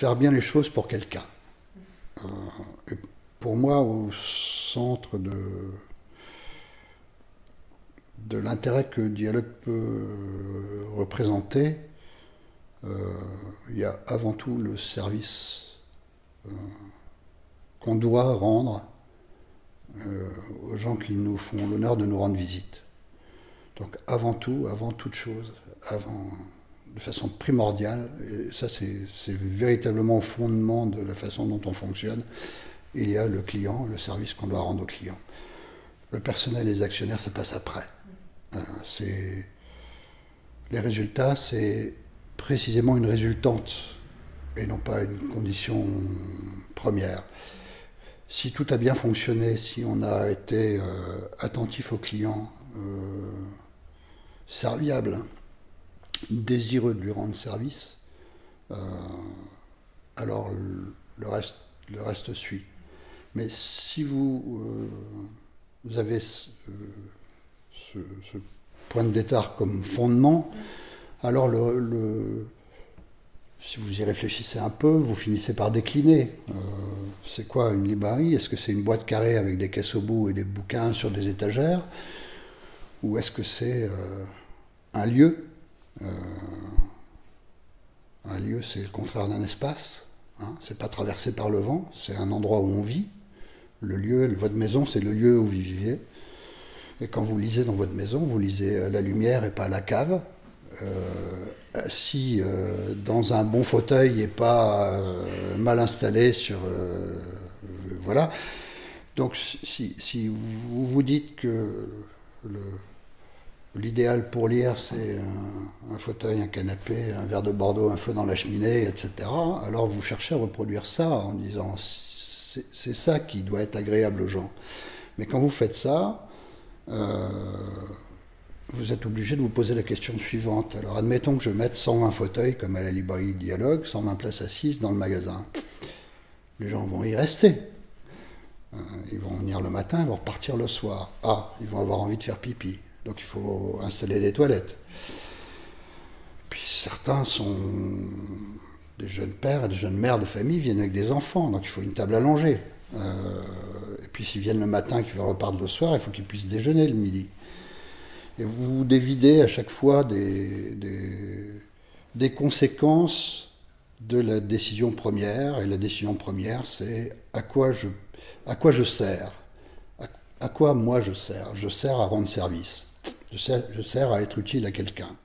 faire bien les choses pour quelqu'un. Et pour moi, au centre de l'intérêt que le dialogue peut représenter, il y a avant tout le service qu'on doit rendre aux gens qui nous font l'honneur de nous rendre visite. Donc avant tout, avant toute chose, de façon primordiale, et ça c'est véritablement au fondement de la façon dont on fonctionne, il y a le client, le service qu'on doit rendre au client. Le personnel et les actionnaires, ça passe après. Les résultats, c'est précisément une résultante et non pas une condition première. Si tout a bien fonctionné, si on a été attentif au client, serviable, désireux de lui rendre service, alors le reste suit. Mais si vous avez ce point de départ comme fondement, alors si vous y réfléchissez un peu, vous finissez par décliner. C'est quoi une librairie? Est-ce que c'est une boîte carrée avec des caisses au bout et des bouquins sur des étagères? Ou est-ce que c'est un lieu? Un lieu, c'est le contraire d'un espace. Hein, c'est pas traversé par le vent, c'est un endroit où on vit. Le lieu, votre maison, c'est le lieu où vous vivez. Et quand vous lisez dans votre maison, vous lisez à la lumière et pas à la cave. Assis dans un bon fauteuil et pas mal installé sur... voilà. Donc si vous vous dites que l'idéal pour lire, c'est un fauteuil, un canapé, un verre de Bordeaux, un feu dans la cheminée, etc., alors vous cherchez à reproduire ça en disant c'est ça qui doit être agréable aux gens. Mais quand vous faites ça, vous êtes obligé de vous poser la question suivante. Alors admettons que je mette 120 fauteuils, comme à la librairie Dialogue, 120 places assises dans le magasin. Les gens vont y rester. Ils vont venir le matin, ils vont repartir le soir. Ah, ils vont avoir envie de faire pipi. Donc il faut installer des toilettes. Puis certains sont des jeunes pères et des jeunes mères de famille, viennent avec des enfants, donc il faut une table allongée. Et puis s'ils viennent le matin et qu'ils repartent le soir, il faut qu'ils puissent déjeuner le midi. Et vous vous dévidez à chaque fois des conséquences de la décision première. Et la décision première, c'est à quoi je sers. À quoi moi je sers. Je sers à rendre service. Je sers à être utile à quelqu'un.